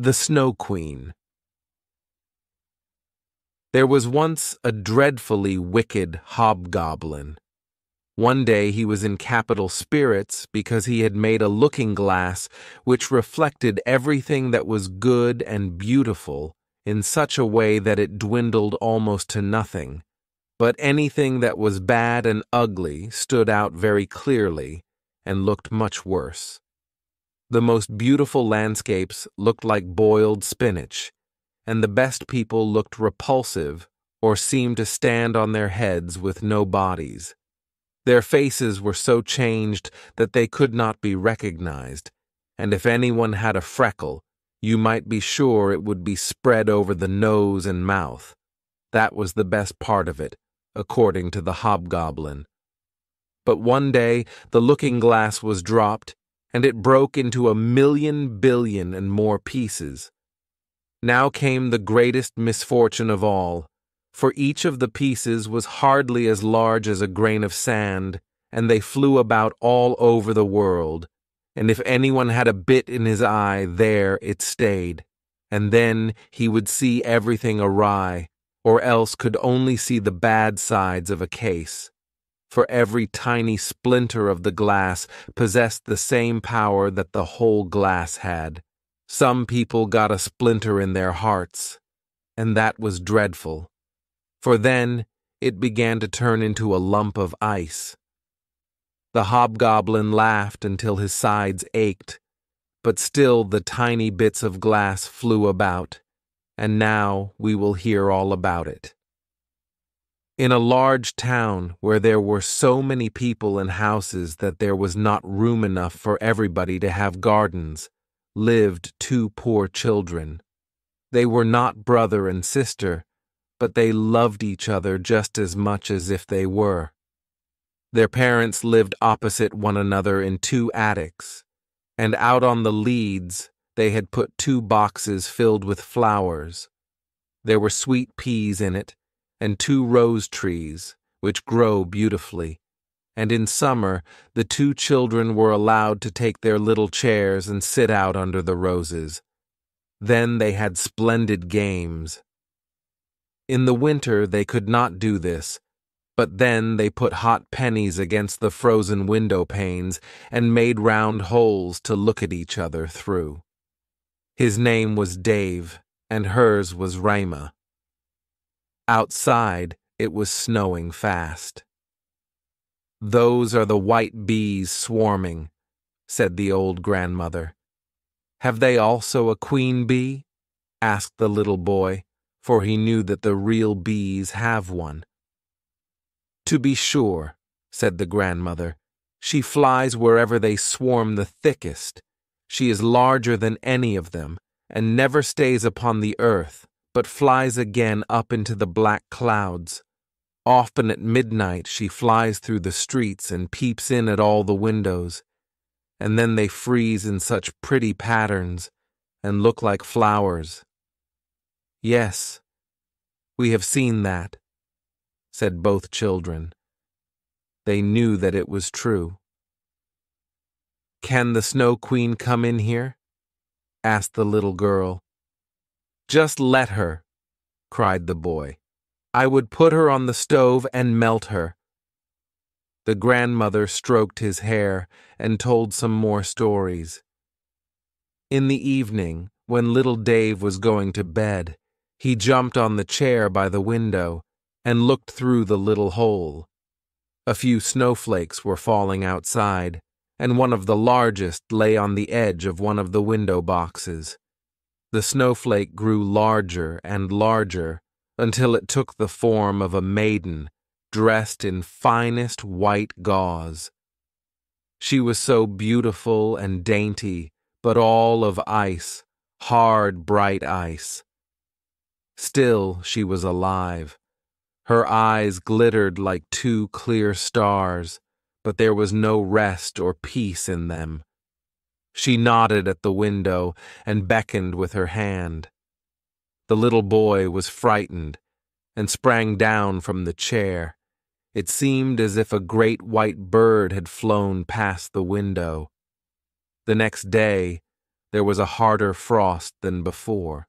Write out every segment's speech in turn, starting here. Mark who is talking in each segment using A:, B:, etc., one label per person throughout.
A: The Snow Queen. There was once a dreadfully wicked hobgoblin. One day he was in capital spirits because he had made a looking-glass which reflected everything that was good and beautiful in such a way that it dwindled almost to nothing, but anything that was bad and ugly stood out very clearly and looked much worse. The most beautiful landscapes looked like boiled spinach, and the best people looked repulsive or seemed to stand on their heads with no bodies. Their faces were so changed that they could not be recognized, and if anyone had a freckle, you might be sure it would be spread over the nose and mouth. That was the best part of it, according to the hobgoblin. But one day the looking-glass was dropped, and it broke into 1,000,000 billion and more pieces. Now came the greatest misfortune of all, for each of the pieces was hardly as large as a grain of sand, and they flew about all over the world, and if anyone had a bit in his eye, there it stayed, and then he would see everything awry, or else could only see the bad sides of a case. For every tiny splinter of the glass possessed the same power that the whole glass had. Some people got a splinter in their hearts, and that was dreadful, for then it began to turn into a lump of ice. The hobgoblin laughed until his sides ached, but still the tiny bits of glass flew about, and now we will hear all about it. In a large town where there were so many people and houses that there was not room enough for everybody to have gardens, lived 2 poor children. They were not brother and sister, but they loved each other just as much as if they were. Their parents lived opposite one another in 2 attics, and out on the leads they had put 2 boxes filled with flowers. There were sweet peas in it, and 2 rose trees, which grow beautifully, and in summer the 2 children were allowed to take their little chairs and sit out under the roses. Then they had splendid games. In the winter they could not do this, but then they put hot pennies against the frozen window panes and made round holes to look at each other through. His name was Dave, and hers was Raima. Outside, it was snowing fast. "Those are the white bees swarming," said the old grandmother. "Have they also a queen bee?" asked the little boy, for he knew that the real bees have one. "To be sure," said the grandmother. "She flies wherever they swarm the thickest. She is larger than any of them, and never stays upon the earth, but flies again up into the black clouds. Often at midnight she flies through the streets and peeps in at all the windows, and then they freeze in such pretty patterns and look like flowers." "Yes, we have seen that," said both children. They knew that it was true. "Can the Snow Queen come in here?" asked the little girl. "Just let her," cried the boy. "I would put her on the stove and melt her." The grandmother stroked his hair and told some more stories. In the evening, when little Dave was going to bed, he jumped on the chair by the window and looked through the little hole. A few snowflakes were falling outside, and one of the largest lay on the edge of one of the window boxes. The snowflake grew larger and larger until it took the form of a maiden dressed in finest white gauze. She was so beautiful and dainty, but all of ice, hard, bright ice. Still she was alive. Her eyes glittered like 2 clear stars, but there was no rest or peace in them. She nodded at the window and beckoned with her hand. The little boy was frightened and sprang down from the chair. It seemed as if a great white bird had flown past the window. The next day, there was a harder frost than before.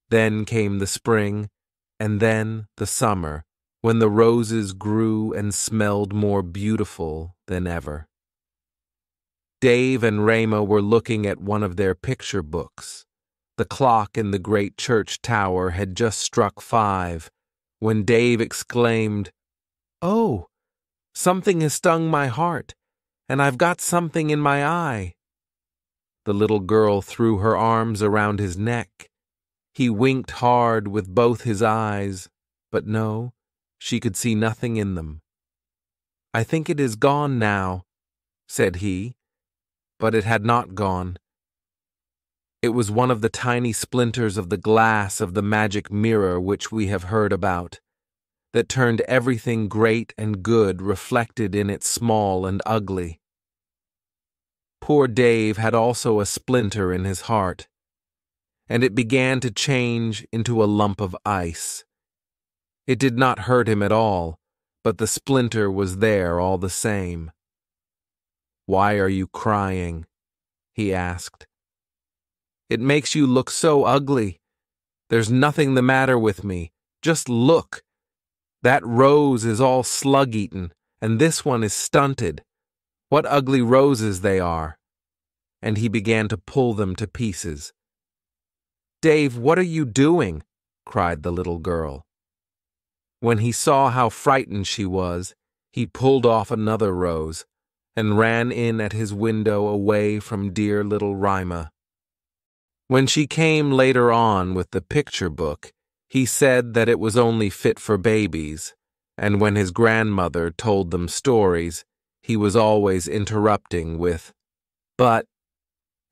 A: Then came the spring, and then the summer, when the roses grew and smelled more beautiful than ever. Dave and Rama were looking at one of their picture books. The clock in the great church tower had just struck 5, when Dave exclaimed, "Oh, something has stung my heart, and I've got something in my eye." The little girl threw her arms around his neck. He winked hard with both his eyes, but no, she could see nothing in them. "I think it is gone now," said he, but it had not gone. It was one of the tiny splinters of the glass of the magic mirror which we have heard about, that turned everything great and good reflected in it small and ugly. Poor Dave had also a splinter in his heart, and it began to change into a lump of ice. It did not hurt him at all, but the splinter was there all the same. "Why are you crying?" he asked. "It makes you look so ugly. There's nothing the matter with me. Just look. That rose is all slug-eaten, and this one is stunted. What ugly roses they are." And he began to pull them to pieces. "Dave, what are you doing?" cried the little girl. When he saw how frightened she was, he pulled off another rose, and ran in at his window away from dear little Rima. When she came later on with the picture book, he said that it was only fit for babies, and when his grandmother told them stories, he was always interrupting with, "But,"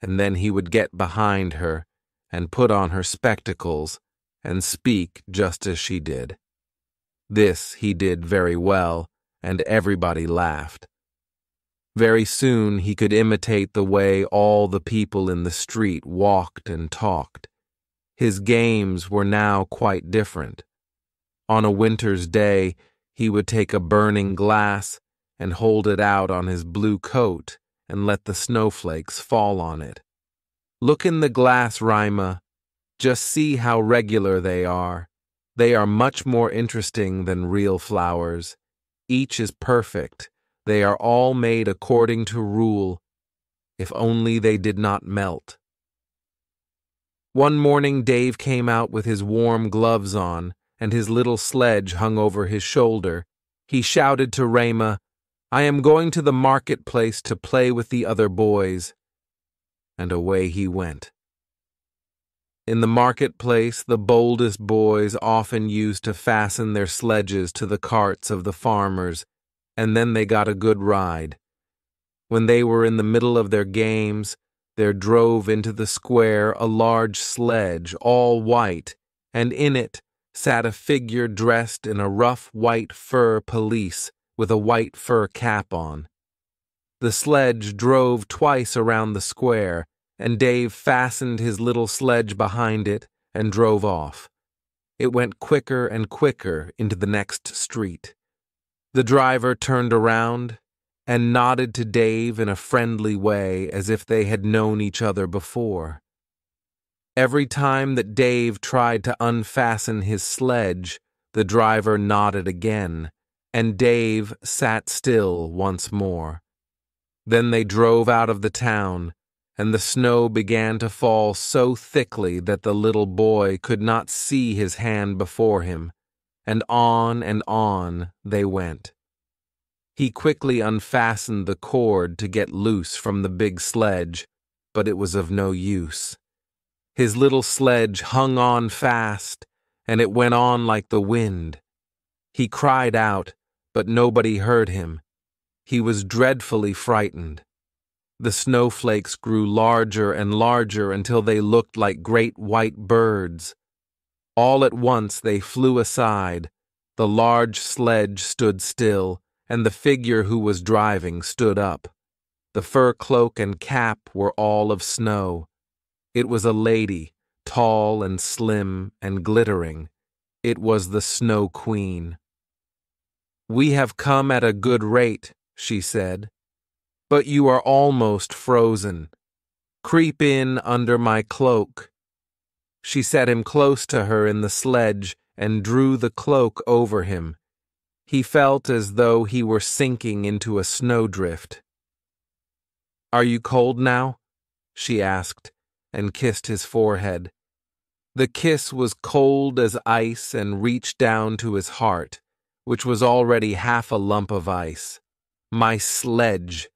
A: and then he would get behind her and put on her spectacles and speak just as she did. This he did very well, and everybody laughed. Very soon he could imitate the way all the people in the street walked and talked. His games were now quite different. On a winter's day, he would take a burning glass and hold it out on his blue coat and let the snowflakes fall on it. "Look in the glass, Rima. Just see how regular they are. They are much more interesting than real flowers. Each is perfect. They are all made according to rule. If only they did not melt." One morning Dave came out with his warm gloves on, and his little sledge hung over his shoulder. He shouted to Rama, "I am going to the marketplace to play with the other boys." And away he went. In the marketplace, the boldest boys often used to fasten their sledges to the carts of the farmers, and then they got a good ride. When they were in the middle of their games, there drove into the square a large sledge, all white, and in it sat a figure dressed in a rough white fur pelisse with a white fur cap on. The sledge drove twice around the square, and Dave fastened his little sledge behind it and drove off. It went quicker and quicker into the next street. The driver turned around and nodded to Dave in a friendly way as if they had known each other before. Every time that Dave tried to unfasten his sledge, the driver nodded again, and Dave sat still once more. Then they drove out of the town, and the snow began to fall so thickly that the little boy could not see his hand before him, and on they went. He quickly unfastened the cord to get loose from the big sledge, but it was of no use. His little sledge hung on fast, and it went on like the wind. He cried out, but nobody heard him. He was dreadfully frightened. The snowflakes grew larger and larger until they looked like great white birds. All at once they flew aside. The large sledge stood still, and the figure who was driving stood up. The fur cloak and cap were all of snow. It was a lady, tall and slim and glittering. It was the Snow Queen. "We have come at a good rate," she said, "but you are almost frozen. Creep in under my cloak. She set him close to her in the sledge and drew the cloak over him. He felt as though he were sinking into a snowdrift. "Are you cold now?" she asked, and kissed his forehead. The kiss was cold as ice and reached down to his heart, which was already half a lump of ice. My sledge.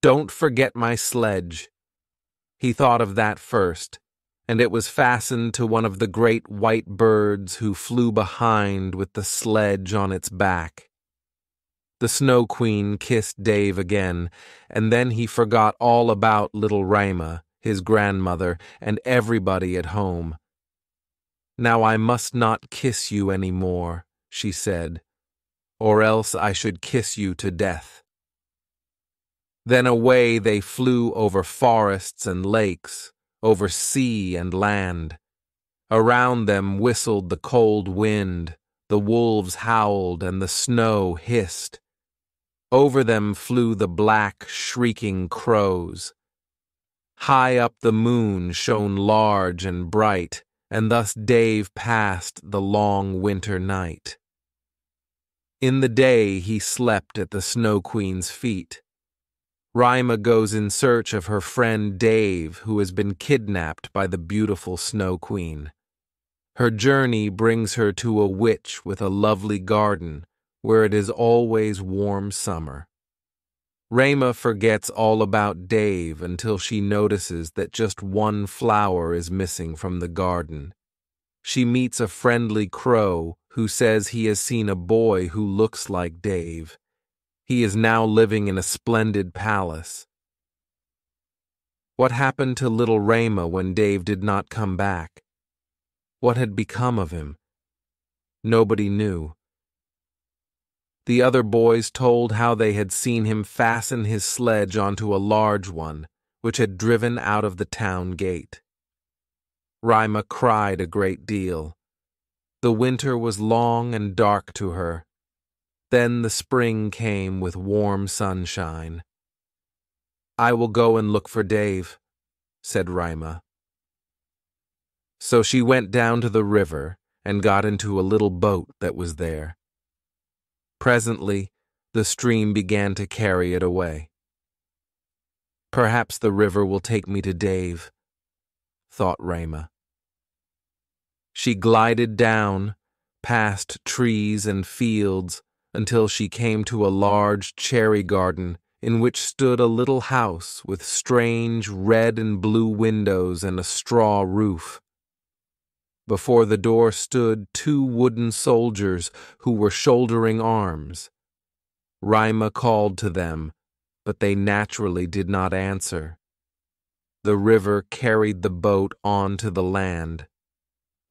A: Don't forget my sledge. He thought of that first, and it was fastened to one of the great white birds who flew behind with the sledge on its back. The Snow Queen kissed Dave again, and then he forgot all about little Raima, his grandmother, and everybody at home. "Now I must not kiss you any more," she said, "or else I should kiss you to death." Then away they flew over forests and lakes, over sea and land. Around them whistled the cold wind, the wolves howled, and the snow hissed. Over them flew the black, shrieking crows. High up the moon shone large and bright, and thus Dave passed the long winter night. In the day he slept at the Snow Queen's feet. Raima goes in search of her friend Dave, who has been kidnapped by the beautiful Snow Queen. Her journey brings her to a witch with a lovely garden, where it is always warm summer. Raima forgets all about Dave until she notices that just one flower is missing from the garden. She meets a friendly crow who says he has seen a boy who looks like Dave. He is now living in a splendid palace. What happened to little Raima when Dave did not come back? What had become of him? Nobody knew. The other boys told how they had seen him fasten his sledge onto a large one, which had driven out of the town gate. Raima cried a great deal. The winter was long and dark to her. Then the spring came with warm sunshine. "I will go and look for Dave," said Raima. So she went down to the river and got into a little boat that was there. Presently, the stream began to carry it away. "Perhaps the river will take me to Dave," thought Raima. She glided down, past trees and fields, until she came to a large cherry garden in which stood a little house with strange red and blue windows and a straw roof. Before the door stood 2 wooden soldiers who were shouldering arms. Raima called to them, but they naturally did not answer. The river carried the boat on to the land.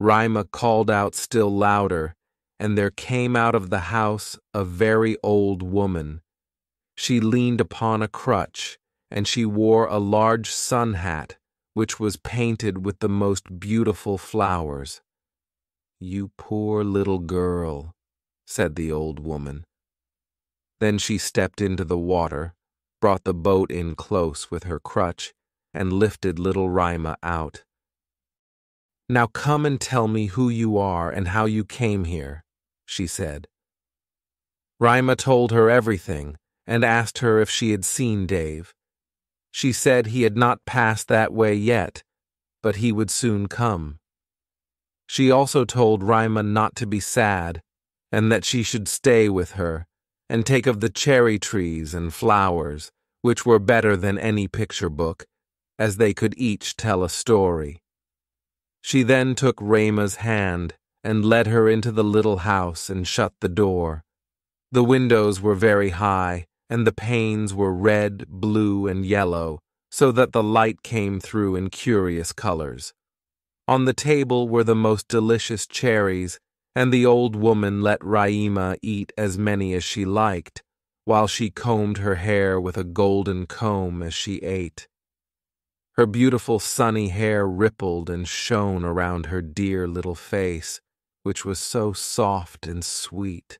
A: Raima called out still louder, and there came out of the house a very old woman. She leaned upon a crutch, and she wore a large sun hat, which was painted with the most beautiful flowers. "You poor little girl," said the old woman. Then she stepped into the water, brought the boat in close with her crutch, and lifted little Raima out. "Now come and tell me who you are and how you came here," she said. Raima told her everything and asked her if she had seen Dave. She said he had not passed that way yet, but he would soon come. She also told Raima not to be sad, and that she should stay with her, and take of the cherry trees and flowers, which were better than any picture book, as they could each tell a story. She then took Raima's hand and led her into the little house and shut the door. The windows were very high, and the panes were red, blue, and yellow, so that the light came through in curious colors. On the table were the most delicious cherries, and the old woman let Raima eat as many as she liked, while she combed her hair with a golden comb as she ate. Her beautiful sunny hair rippled and shone around her dear little face, which was so soft and sweet.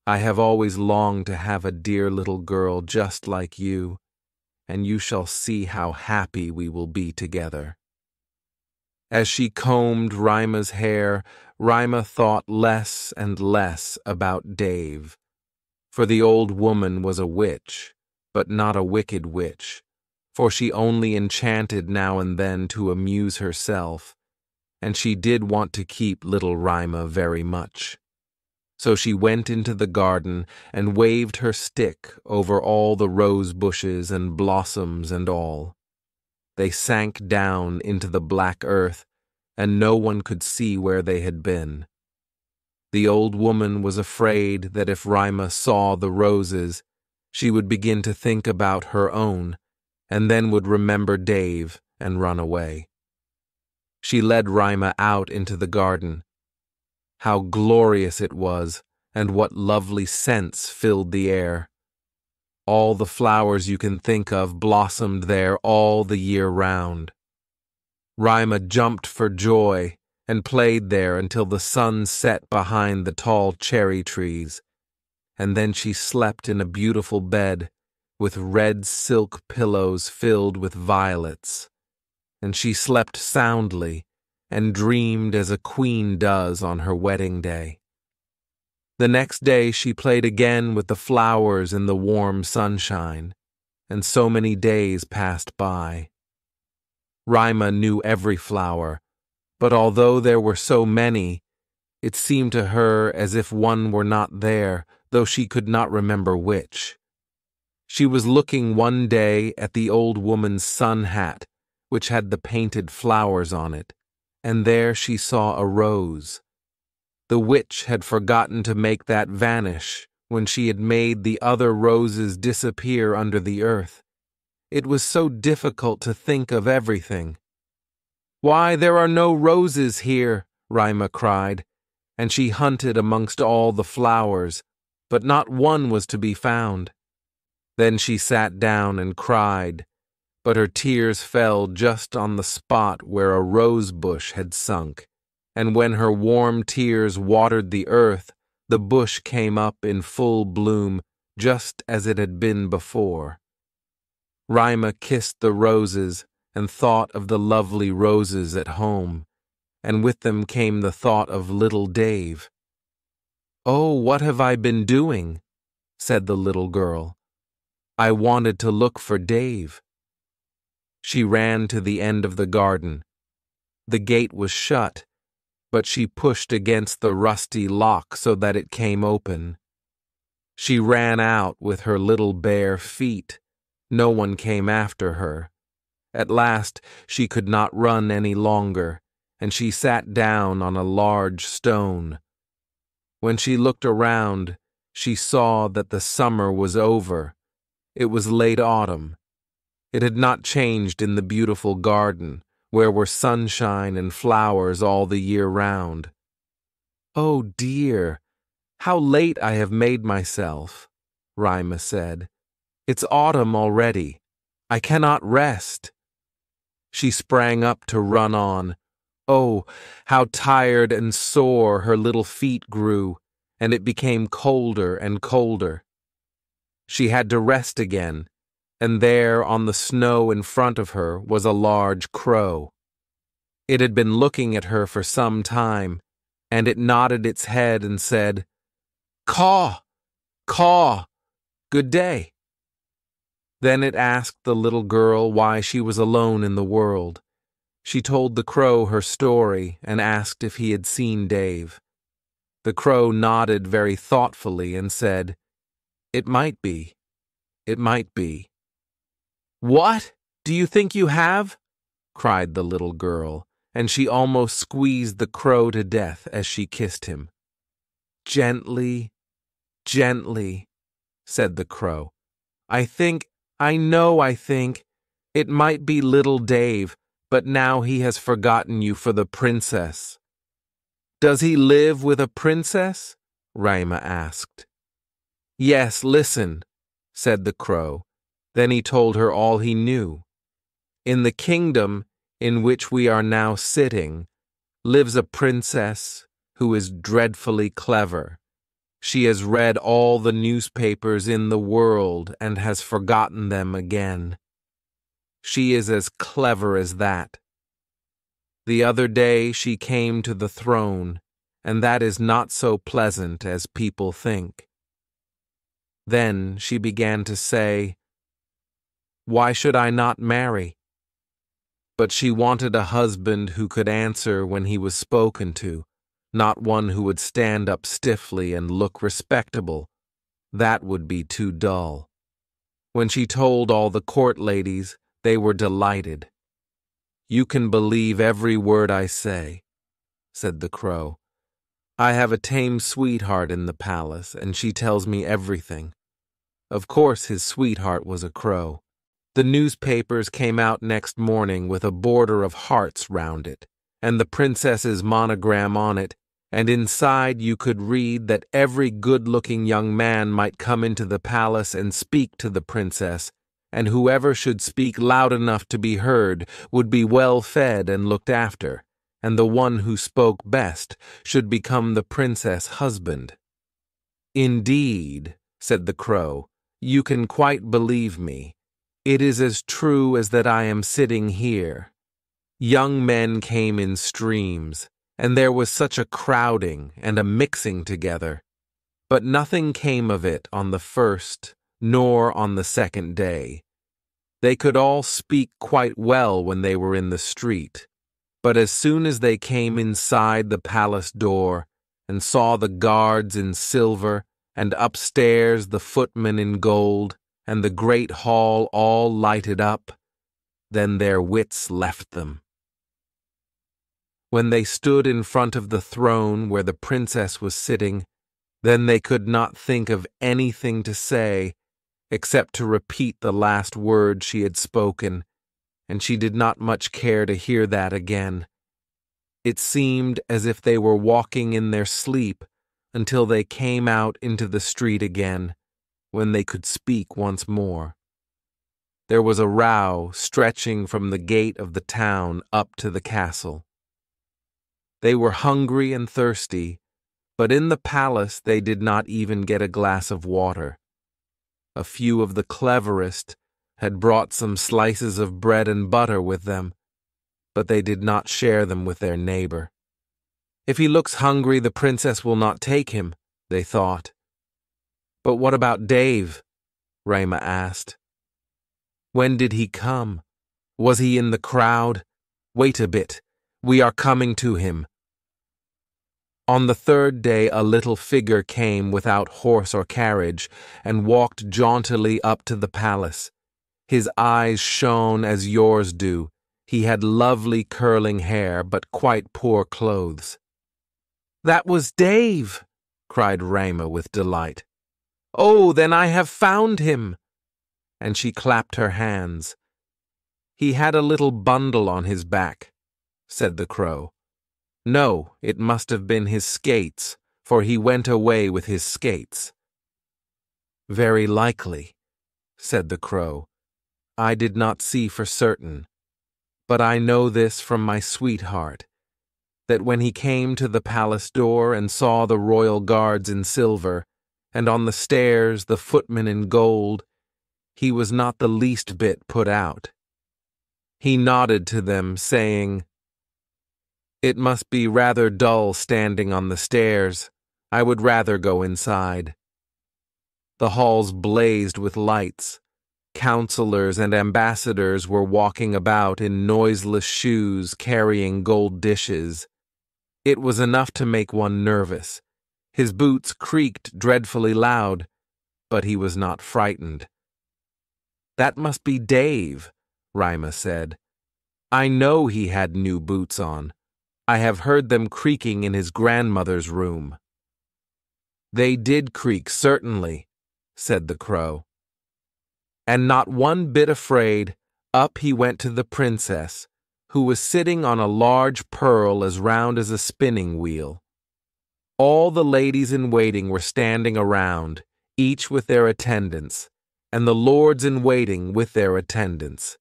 A: "I have always longed to have a dear little girl just like you. and you shall see how happy we will be together." As she combed Rima's hair, Rima thought less and less about Dave. For the old woman was a witch, but not a wicked witch, for she only enchanted now and then to amuse herself, and she did want to keep little Rima very much. So she went into the garden and waved her stick over all the rose bushes and blossoms and all. They sank down into the black earth, and no one could see where they had been. The old woman was afraid that if Rima saw the roses, she would begin to think about her own, and then would remember Dave and run away. She led Rima out into the garden. How glorious it was, and what lovely scents filled the air. All the flowers you can think of blossomed there all the year round. Rima jumped for joy and played there until the sun set behind the tall cherry trees, and then she slept in a beautiful bed with red silk pillows filled with violets, and she slept soundly and dreamed as a queen does on her wedding day. The next day she played again with the flowers in the warm sunshine, and so many days passed by. Rima knew every flower, but although there were so many, it seemed to her as if one were not there, though she could not remember which. She was looking one day at the old woman's sun hat, which had the painted flowers on it, and there she saw a rose. The witch had forgotten to make that vanish when she had made the other roses disappear under the earth. It was so difficult to think of everything. "Why, there are no roses here," Rima cried, and she hunted amongst all the flowers, but not one was to be found. Then she sat down and cried, but her tears fell just on the spot where a rose bush had sunk, and when her warm tears watered the earth, the bush came up in full bloom just as it had been before. Rima kissed the roses and thought of the lovely roses at home, and with them came the thought of little Dave. "Oh, what have I been doing?" said the little girl. "I wanted to look for Dave." She ran to the end of the garden. The gate was shut, but she pushed against the rusty lock so that it came open. She ran out with her little bare feet. No one came after her. At last she could not run any longer, and she sat down on a large stone. When she looked around, she saw that the summer was over. It was late autumn. It had not changed in the beautiful garden, where were sunshine and flowers all the year round. "Oh dear, how late I have made myself," Rima said. "It's autumn already. I cannot rest." She sprang up to run on. Oh, how tired and sore her little feet grew, and it became colder and colder. She had to rest again, and there on the snow in front of her was a large crow. It had been looking at her for some time, and it nodded its head and said, "Caw, caw, good day." Then it asked the little girl why she was alone in the world. She told the crow her story and asked if he had seen Dave. The crow nodded very thoughtfully and said, "It might be. It might be." "What? Do you think you have?" cried the little girl, and she almost squeezed the crow to death as she kissed him. "Gently, gently," said the crow. I think it might be little Dave, but now he has forgotten you for the princess." "Does he live with a princess?" Rima asked. "Yes, listen," said the crow. Then he told her all he knew. "In the kingdom in which we are now sitting lives a princess who is dreadfully clever. She has read all the newspapers in the world and has forgotten them again. She is as clever as that. The other day she came to the throne, and that is not so pleasant as people think. Then she began to say, "Why should I not marry?" But she wanted a husband who could answer when he was spoken to, not one who would stand up stiffly and look respectable. That would be too dull. When she told all the court ladies, they were delighted. "You can believe every word I say," said the crow. "I have a tame sweetheart in the palace, and she tells me everything." Of course his sweetheart was a crow. The newspapers came out next morning with a border of hearts round it, and the princess's monogram on it, and inside you could read that every good-looking young man might come into the palace and speak to the princess, and whoever should speak loud enough to be heard would be well fed and looked after, and the one who spoke best should become the princess' husband. "Indeed," said the crow, "you can quite believe me. It is as true as that I am sitting here." Young men came in streams, and there was such a crowding and a mixing together. But nothing came of it on the first nor on the second day. They could all speak quite well when they were in the street, but as soon as they came inside the palace door and saw the guards in silver, and upstairs the footmen in gold, and the great hall all lighted up, then their wits left them. When they stood in front of the throne where the princess was sitting, then they could not think of anything to say except to repeat the last word she had spoken, and she did not much care to hear that again. It seemed as if they were walking in their sleep until they came out into the street again, when they could speak once more. There was a row stretching from the gate of the town up to the castle. They were hungry and thirsty, but in the palace they did not even get a glass of water. A few of the cleverest had brought some slices of bread and butter with them, but they did not share them with their neighbor. "If he looks hungry, the princess will not take him," they thought. "But what about Dave?" Rama asked. "When did he come? Was he in the crowd? Wait a bit. We are coming to him." On the third day a little figure came without horse or carriage and walked jauntily up to the palace. His eyes shone as yours do. He had lovely curling hair, but quite poor clothes. "That was Dave!" cried Rama with delight. "Oh, then I have found him!" And she clapped her hands. "He had a little bundle on his back," said the crow. "No, it must have been his skates, for he went away with his skates." "Very likely," said the crow. "I did not see for certain, but I know this from my sweetheart, that when he came to the palace door and saw the royal guards in silver, and on the stairs the footmen in gold, he was not the least bit put out. He nodded to them, saying, 'It must be rather dull standing on the stairs. I would rather go inside.' The halls blazed with lights. Counselors and ambassadors were walking about in noiseless shoes carrying gold dishes. It was enough to make one nervous. His boots creaked dreadfully loud, but he was not frightened. "That must be Dave," Rima said. "I know he had new boots on. I have heard them creaking in his grandmother's room." "They did creak, certainly," said the crow. And not one bit afraid, up he went to the princess, who was sitting on a large pearl as round as a spinning wheel. All the ladies in waiting were standing around, each with their attendants, and the lords in waiting with their attendants.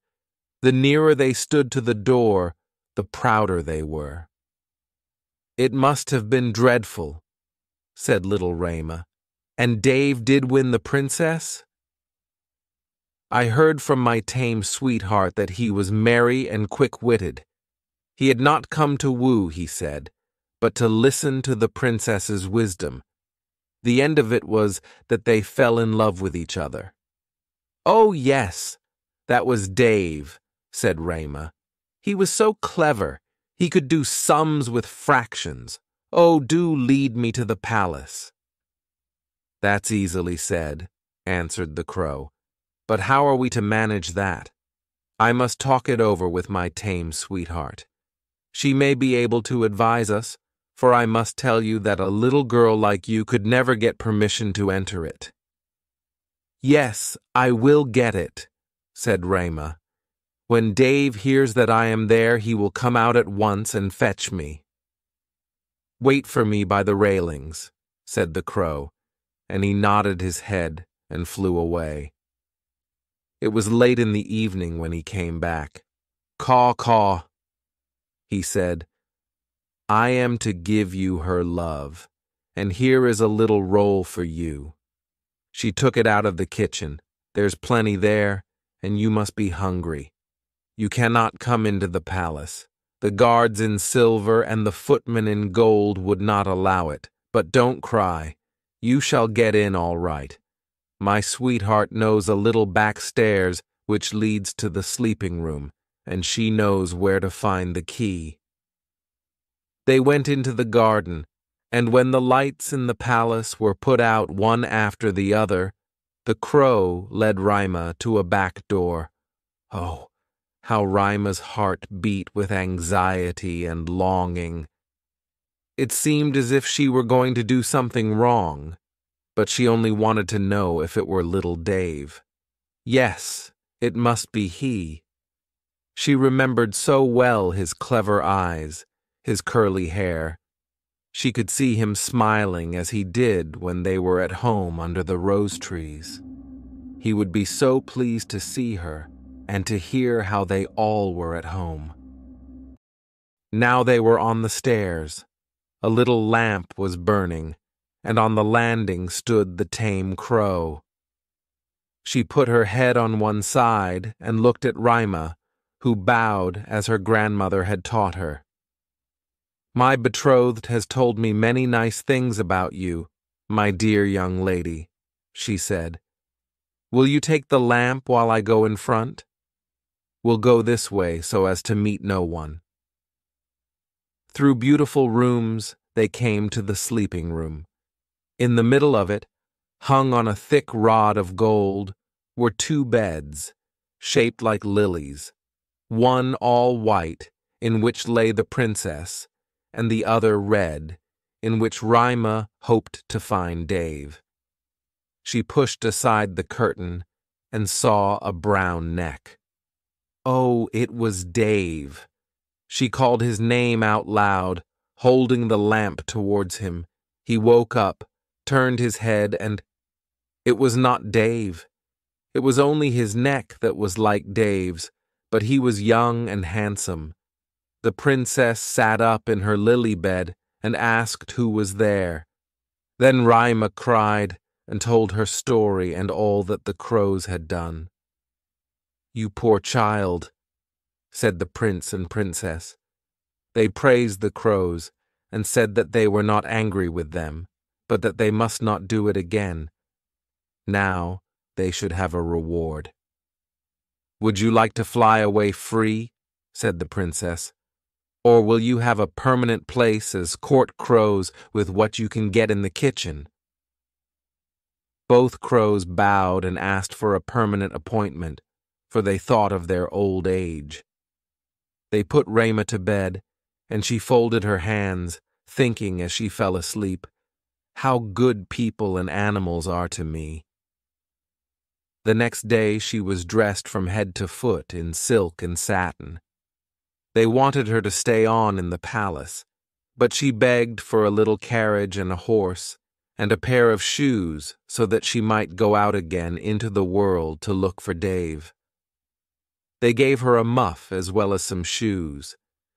A: The nearer they stood to the door, the prouder they were. "It must have been dreadful," said little Rama. "And Dave did win the princess?" I heard from my tame sweetheart that he was merry and quick-witted. He had not come to woo, he said, but to listen to the princess's wisdom. The end of it was that they fell in love with each other. "Oh, yes, that was Dave," said Rayma. "He was so clever. He could do sums with fractions. Oh, do lead me to the palace." "That's easily said," answered the crow. "But how are we to manage that? I must talk it over with my tame sweetheart. She may be able to advise us, for I must tell you that a little girl like you could never get permission to enter it." "Yes, I will get it," said Rayma. "When Dave hears that I am there, he will come out at once and fetch me." "Wait for me by the railings," said the crow, and he nodded his head and flew away. It was late in the evening when he came back. "Caw, caw," he said. "I am to give you her love, and here is a little roll for you." She took it out of the kitchen. "There's plenty there, and you must be hungry. You cannot come into the palace. The guards in silver and the footmen in gold would not allow it, but don't cry. You shall get in all right. My sweetheart knows a little back stairs which leads to the sleeping room, and she knows where to find the key." They went into the garden, and when the lights in the palace were put out one after the other, the crow led Rayma to a back door. Oh, how Rayma's heart beat with anxiety and longing. It seemed as if she were going to do something wrong, but she only wanted to know if it were little Dave. Yes, it must be he. She remembered so well his clever eyes, his curly hair. She could see him smiling as he did when they were at home under the rose trees. He would be so pleased to see her and to hear how they all were at home. Now they were on the stairs. A little lamp was burning, and on the landing stood the tame crow. She put her head on one side and looked at Rayma, who bowed as her grandmother had taught her. "My betrothed has told me many nice things about you, my dear young lady," she said. "Will you take the lamp while I go in front? We'll go this way so as to meet no one." Through beautiful rooms, they came to the sleeping room. In the middle of it, hung on a thick rod of gold, were two beds, shaped like lilies, one all white, in which lay the princess, and the other red, in which Rayma hoped to find Dave. She pushed aside the curtain and saw a brown neck. Oh, it was Dave. She called his name out loud, holding the lamp towards him. He woke up, turned his head, and it was not Dave. It was only his neck that was like Dave's, but he was young and handsome. The princess sat up in her lily bed and asked who was there. Then Rayma cried and told her story and all that the crows had done. "You poor child," said the prince and princess. They praised the crows and said that they were not angry with them, but that they must not do it again. Now they should have a reward. "Would you like to fly away free?" said the princess. "Or will you have a permanent place as court crows with what you can get in the kitchen?" Both crows bowed and asked for a permanent appointment, for they thought of their old age. They put Rayma to bed, and she folded her hands, thinking as she fell asleep, "How good people and animals are to me." The next day she was dressed from head to foot in silk and satin. They wanted her to stay on in the palace, but she begged for a little carriage and a horse, and a pair of shoes so that she might go out again into the world to look for Dave. They gave her a muff as well as some shoes.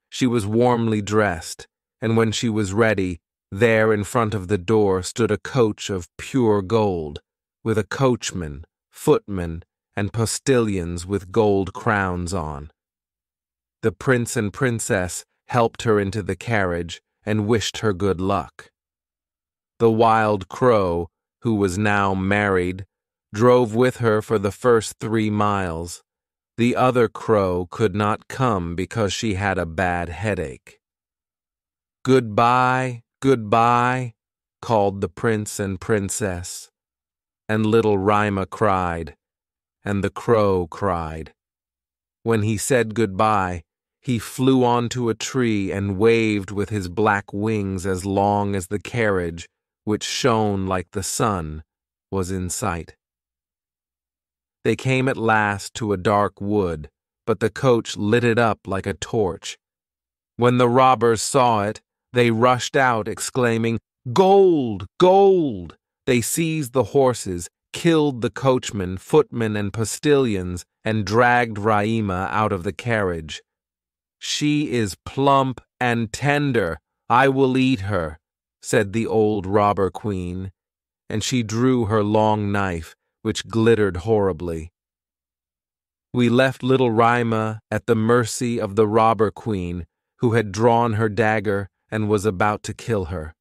A: She was warmly dressed, and when she was ready, there in front of the door stood a coach of pure gold, with a coachman, footman, and postilions with gold crowns on. The prince and princess helped her into the carriage and wished her good luck. The wild crow, who was now married, drove with her for the first 3 miles. The other crow could not come because she had a bad headache. "Goodbye, goodbye," called the prince and princess, and little Rima cried, and the crow cried. When he said goodbye, he flew onto a tree and waved with his black wings as long as the carriage, which shone like the sun, was in sight. They came at last to a dark wood, but the coach lit it up like a torch. When the robbers saw it, they rushed out, exclaiming, "Gold! Gold!" They seized the horses, killed the coachman, footmen, and postilions, and dragged Rima out of the carriage. "She is plump and tender. I will eat her," said the old robber queen, and she drew her long knife, which glittered horribly. We left little Rima at the mercy of the robber queen, who had drawn her dagger and was about to kill her.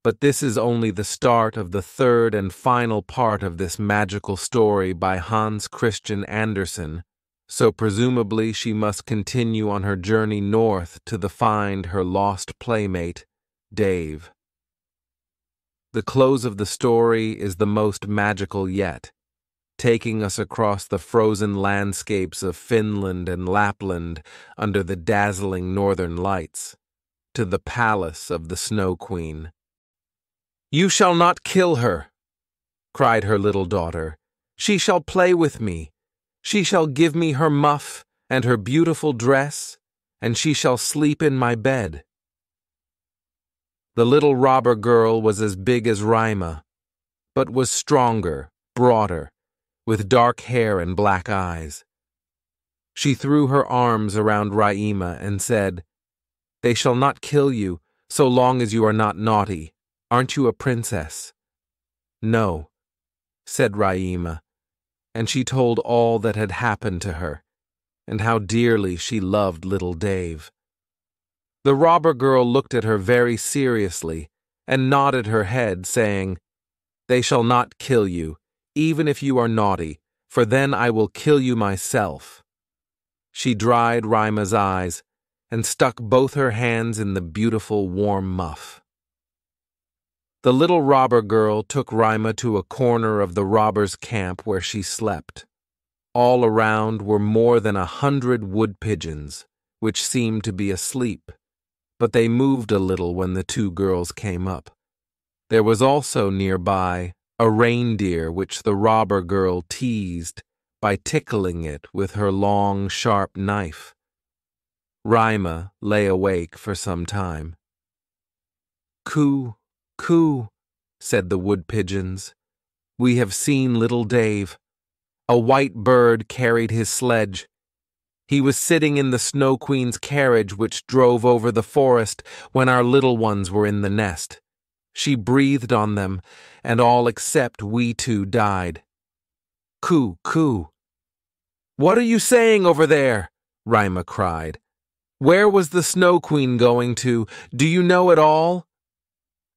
A: But this is only the start of the third and final part of this magical story by Hans Christian Andersen, so presumably she must continue on her journey north to find her lost playmate, Dave. The close of the story is the most magical yet, taking us across the frozen landscapes of Finland and Lapland under the dazzling northern lights, to the palace of the Snow Queen. "You shall not kill her," cried her little daughter. "She shall play with me. She shall give me her muff and her beautiful dress, and she shall sleep in my bed." The little robber girl was as big as Rima, but was stronger, broader, with dark hair and black eyes. She threw her arms around Rima and said, "They shall not kill you so long as you are not naughty. Aren't you a princess?" "No," said Rima, and she told all that had happened to her, and how dearly she loved little Dave. The robber girl looked at her very seriously and nodded her head, saying, "They shall not kill you, even if you are naughty, for then I will kill you myself." She dried Rima's eyes and stuck both her hands in the beautiful warm muff. The little robber girl took Rima to a corner of the robbers' camp where she slept. All around were more than 100 wood pigeons, which seemed to be asleep, but they moved a little when the 2 girls came up. There was also nearby a reindeer which the robber girl teased by tickling it with her long, sharp knife. Rima lay awake for some time. "Coo, coo," said the wood pigeons. "We have seen little Dave. A white bird carried his sledge. He was sitting in the Snow Queen's carriage which drove over the forest when our little ones were in the nest. She breathed on them, and all except we 2 died. Coo, coo." "What are you saying over there?" Rima cried. "Where was the Snow Queen going to? Do you know at all?"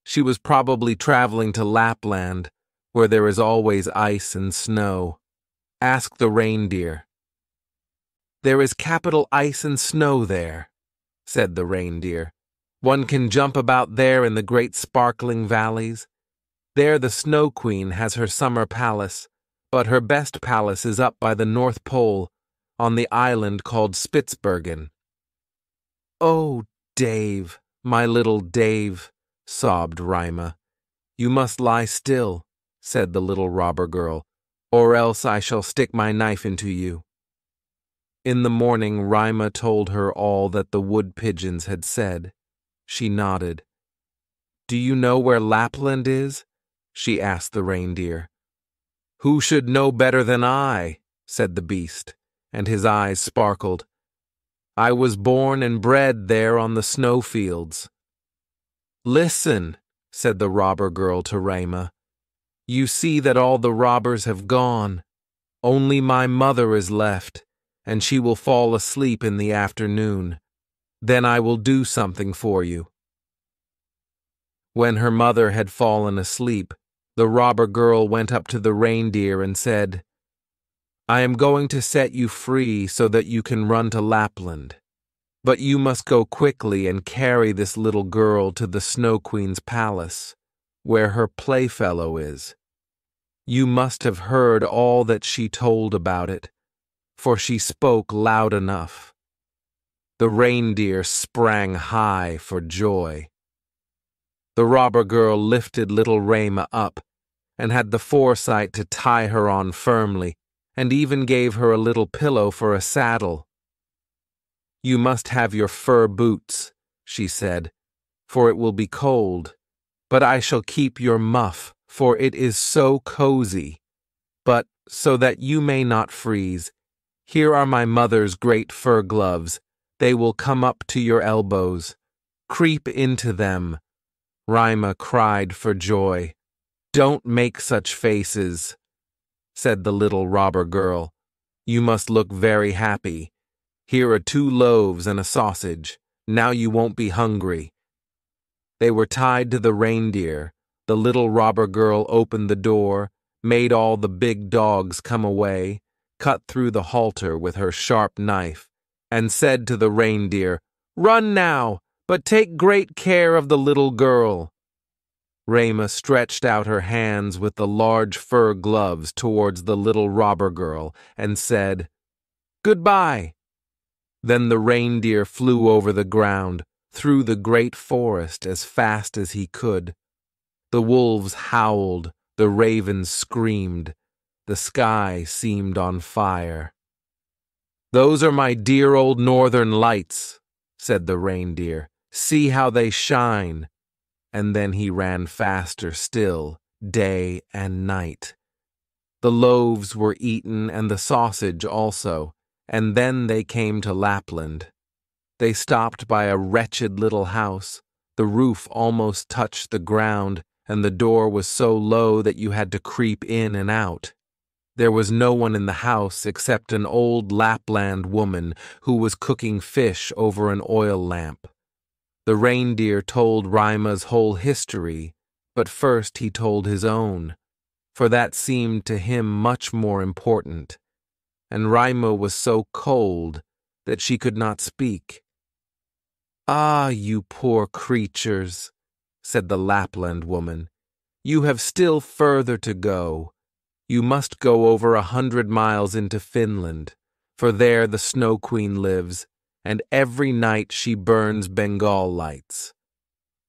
A: "She was probably traveling to Lapland, where there is always ice and snow. Ask the reindeer." "There is capital ice and snow there," said the reindeer. "One can jump about there in the great sparkling valleys. There the Snow Queen has her summer palace, but her best palace is up by the North Pole, on the island called Spitzbergen." "Oh, Dave, my little Dave," sobbed Rima. "You must lie still," said the little robber girl, "or else I shall stick my knife into you." In the morning Rima told her all that the wood pigeons had said. She nodded. "Do you know where Lapland is?" she asked the reindeer. "Who should know better than I?" said the beast, and his eyes sparkled. "I was born and bred there on the snowfields." "Listen," said the robber girl to Rima. "You see that all the robbers have gone. Only my mother is left, and she will fall asleep in the afternoon. Then I will do something for you." When her mother had fallen asleep, the robber girl went up to the reindeer and said, "I am going to set you free so that you can run to Lapland. But you must go quickly and carry this little girl to the Snow Queen's palace, where her playfellow is. You must have heard all that she told about it, for she spoke loud enough." The reindeer sprang high for joy. The robber girl lifted little Rama up and had the foresight to tie her on firmly, and even gave her a little pillow for a saddle. "You must have your fur boots," she said, "for it will be cold, but I shall keep your muff, for it is so cozy. But, so that you may not freeze, here are my mother's great fur gloves. They will come up to your elbows. Creep into them." Rima cried for joy. "Don't make such faces," said the little robber girl. "You must look very happy. Here are 2 loaves and a sausage. Now you won't be hungry." They were tied to the reindeer. The little robber girl opened the door, made all the big dogs come away, cut through the halter with her sharp knife, and said to the reindeer, "Run now, but take great care of the little girl." Rama stretched out her hands with the large fur gloves towards the little robber girl and said, "Goodbye." Then the reindeer flew over the ground, through the great forest as fast as he could. The wolves howled, the ravens screamed, the sky seemed on fire. "Those are my dear old northern lights," said the reindeer. "See how they shine." And then he ran faster still, day and night. The loaves were eaten and the sausage also, and then they came to Lapland. They stopped by a wretched little house. The roof almost touched the ground, and the door was so low that you had to creep in and out. There was no one in the house except an old Lapland woman who was cooking fish over an oil lamp. The reindeer told Rima's whole history, but first he told his own, for that seemed to him much more important, and Rima was so cold that she could not speak. "Ah, you poor creatures," said the Lapland woman, "you have still further to go. You must go over 100 miles into Finland, for there the Snow Queen lives, and every night she burns Bengal lights.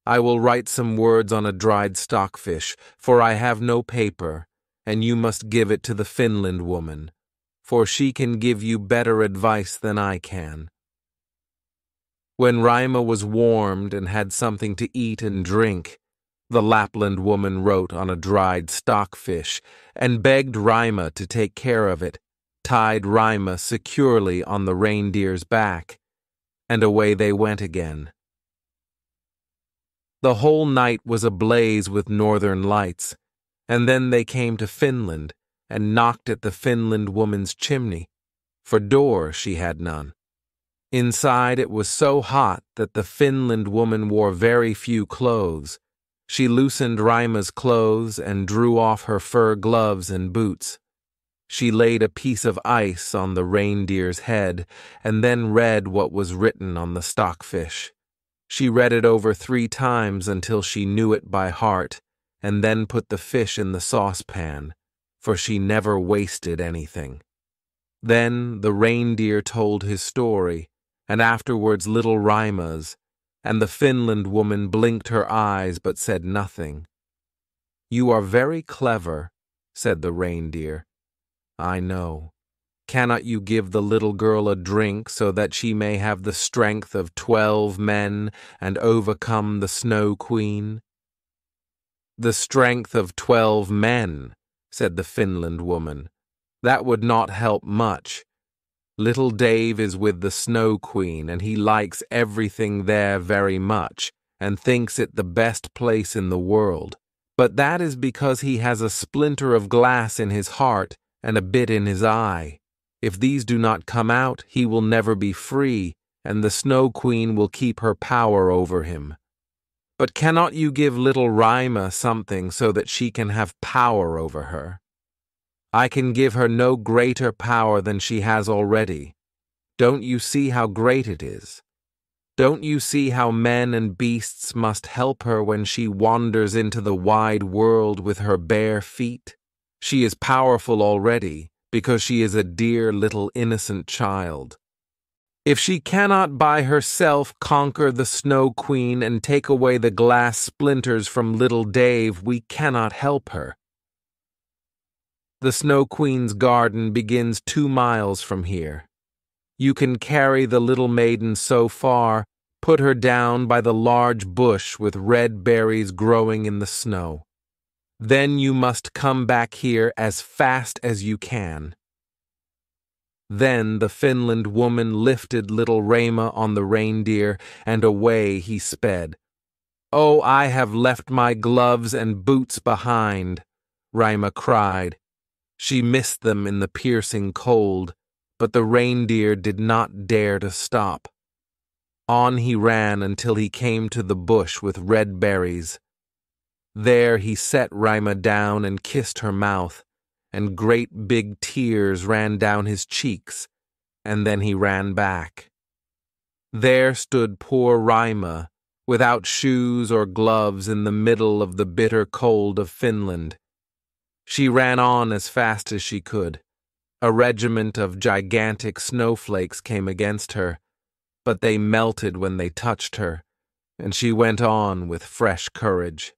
A: I will write some words on a dried stockfish, for I have no paper, and you must give it to the Finland woman, for she can give you better advice than I can." When Rima was warmed and had something to eat and drink, the Lapland woman wrote on a dried stockfish and begged Rima to take care of it, tied Rima securely on the reindeer's back, and away they went again. The whole night was ablaze with northern lights, and then they came to Finland and knocked at the Finland woman's chimney, for door she had none. Inside it was so hot that the Finland woman wore very few clothes. She loosened Rima's clothes and drew off her fur gloves and boots. She laid a piece of ice on the reindeer's head and then read what was written on the stockfish. She read it over 3 times until she knew it by heart, and then put the fish in the saucepan, for she never wasted anything. Then the reindeer told his story, and afterwards little Rima's, and the Finland woman blinked her eyes but said nothing. "You are very clever," said the reindeer. "I know. Cannot you give the little girl a drink so that she may have the strength of 12 men and overcome the Snow Queen?" "The strength of 12 men," said the Finland woman. "That would not help much. Little Dave is with the Snow Queen, and he likes everything there very much, and thinks it the best place in the world. But that is because he has a splinter of glass in his heart, and a bit in his eye. If these do not come out, he will never be free, and the Snow Queen will keep her power over him. But cannot you give little Rima something so that she can have power over her? I can give her no greater power than she has already. Don't you see how great it is? Don't you see how men and beasts must help her when she wanders into the wide world with her bare feet? She is powerful already, because she is a dear little innocent child. If she cannot by herself conquer the Snow Queen and take away the glass splinters from little Dave, we cannot help her. The Snow Queen's garden begins 2 miles from here. You can carry the little maiden so far, put her down by the large bush with red berries growing in the snow. Then you must come back here as fast as you can. Then the Finland woman lifted little Rima on the reindeer, and away he sped. "Oh, I have left my gloves and boots behind," Rima cried. She missed them in the piercing cold, but the reindeer did not dare to stop. On he ran until he came to the bush with red berries. There he set Rima down and kissed her mouth, and great big tears ran down his cheeks, and then he ran back. There stood poor Rima, without shoes or gloves in the middle of the bitter cold of Finland. She ran on as fast as she could. A regiment of gigantic snowflakes came against her, but they melted when they touched her, and she went on with fresh courage.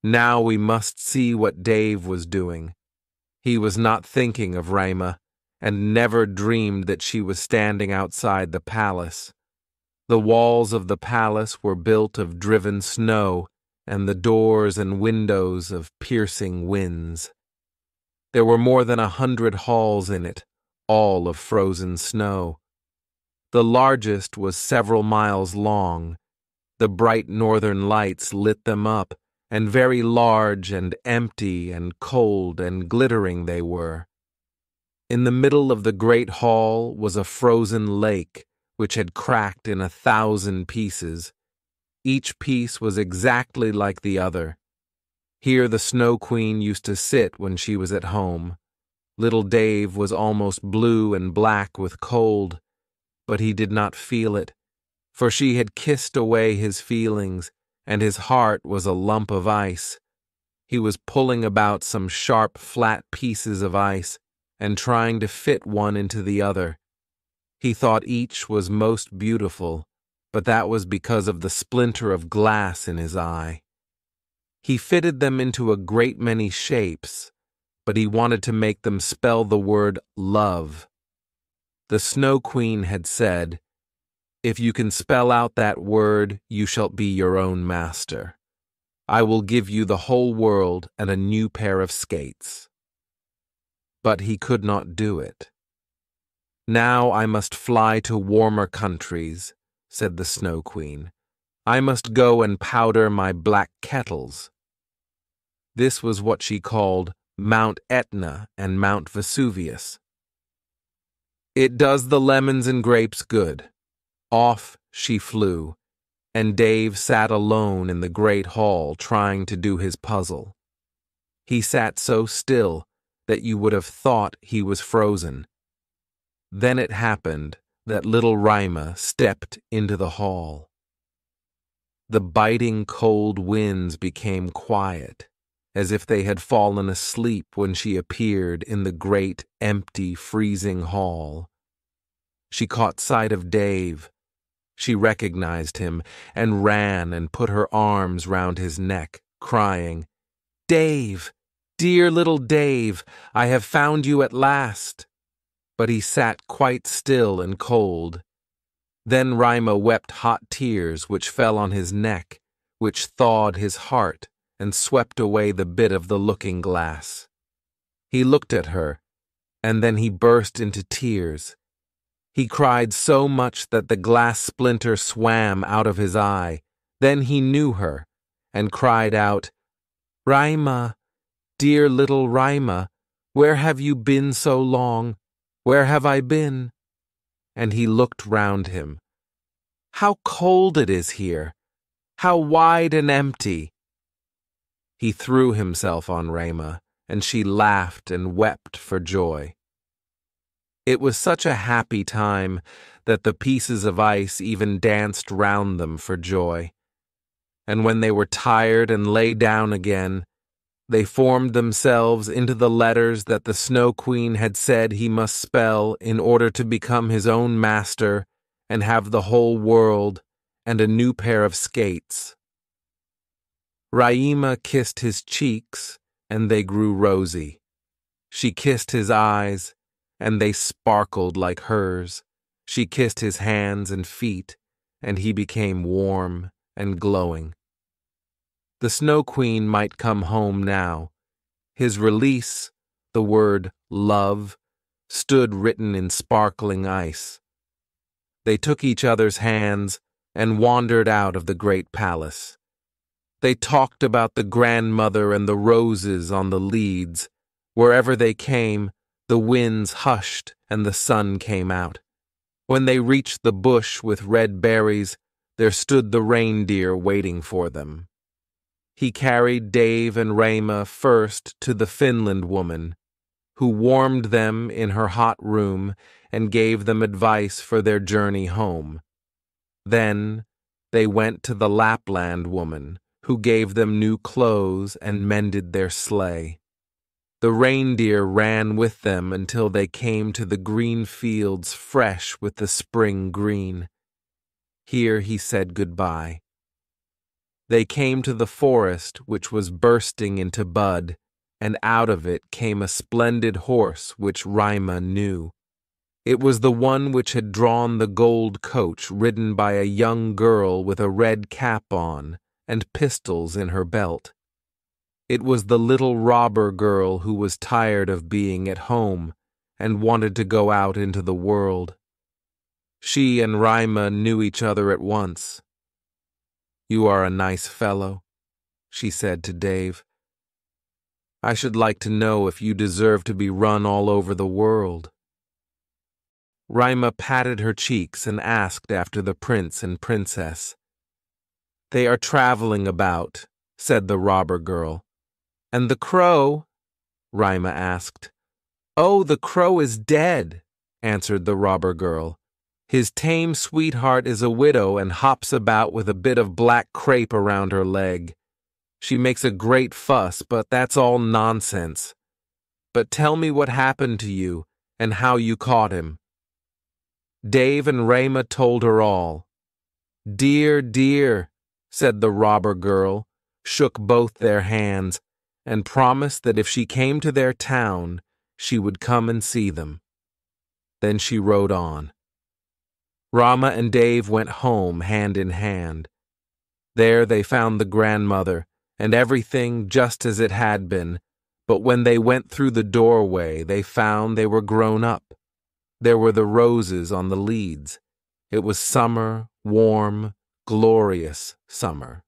A: Now we must see what Dave was doing. He was not thinking of Rima, and never dreamed that she was standing outside the palace. The walls of the palace were built of driven snow, and the doors and windows of piercing winds. There were more than 100 halls in it, all of frozen snow. The largest was several miles long. The bright northern lights lit them up, and very large and empty and cold and glittering they were. In the middle of the great hall was a frozen lake, which had cracked in 1,000 pieces. Each piece was exactly like the other. Here the Snow Queen used to sit when she was at home. Little Dave was almost blue and black with cold, but he did not feel it, for she had kissed away his feelings, and his heart was a lump of ice. He was pulling about some sharp, flat pieces of ice and trying to fit one into the other. He thought each was most beautiful, but that was because of the splinter of glass in his eye. He fitted them into a great many shapes, but he wanted to make them spell the word love. The Snow Queen had said, "If you can spell out that word, you shall be your own master. I will give you the whole world and a new pair of skates." But he could not do it. "Now I must fly to warmer countries," said the Snow Queen. "I must go and powder my black kettles." This was what she called Mount Etna and Mount Vesuvius. It does the lemons and grapes good. Off she flew, and Dave sat alone in the great hall trying to do his puzzle. He sat so still that you would have thought he was frozen. Then it happened that little Rima stepped into the hall. The biting cold winds became quiet, as if they had fallen asleep when she appeared in the great, empty, freezing hall. She caught sight of Dave. She recognized him and ran and put her arms round his neck, crying, "Dave, dear little Dave, I have found you at last." But he sat quite still and cold. Then Rima wept hot tears which fell on his neck, which thawed his heart and swept away the bit of the looking-glass. He looked at her, and then he burst into tears. He cried so much that the glass splinter swam out of his eye. Then he knew her, and cried out, "Rima, dear little Rima, Where have you been so long? Where have I been?" And he looked round him. "How cold it is here! How wide and empty!" He threw himself on Rama, and she laughed and wept for joy. It was such a happy time that the pieces of ice even danced round them for joy. And when they were tired and lay down again, they formed themselves into the letters that the Snow Queen had said he must spell in order to become his own master and have the whole world and a new pair of skates. Raima kissed his cheeks, and they grew rosy. She kissed his eyes, and they sparkled like hers. She kissed his hands and feet, and he became warm and glowing. The Snow Queen might come home now. His release, the word love, stood written in sparkling ice. They took each other's hands and wandered out of the great palace. They talked about the grandmother and the roses on the leads. Wherever they came, the winds hushed and the sun came out. When they reached the bush with red berries, there stood the reindeer waiting for them. He carried Dave and Rama first to the Finland woman, who warmed them in her hot room and gave them advice for their journey home. Then they went to the Lapland woman, who gave them new clothes and mended their sleigh. The reindeer ran with them until they came to the green fields fresh with the spring green. Here he said goodbye. They came to the forest which was bursting into bud, and out of it came a splendid horse which Raima knew. It was the one which had drawn the gold coach ridden by a young girl with a red cap on and pistols in her belt. It was the little robber girl who was tired of being at home and wanted to go out into the world. She and Raima knew each other at once. "You are a nice fellow," she said to Dave. "I should like to know if you deserve to be run all over the world." Raima patted her cheeks and asked after the prince and princess. "They are traveling about," said the robber girl. "And the crow?" Raima asked. "Oh, the crow is dead," answered the robber girl. "His tame sweetheart is a widow and hops about with a bit of black crepe around her leg. She makes a great fuss, but that's all nonsense. But tell me what happened to you and how you caught him." Dave and Raima told her all. "Dear, dear," said the robber girl, shook both their hands, and promised that if she came to their town, she would come and see them. Then she rode on. Rama and Dave went home hand in hand. There they found the grandmother, and everything just as it had been, but when they went through the doorway, they found they were grown up. There were the roses on the leads. It was summer, warm, glorious summer.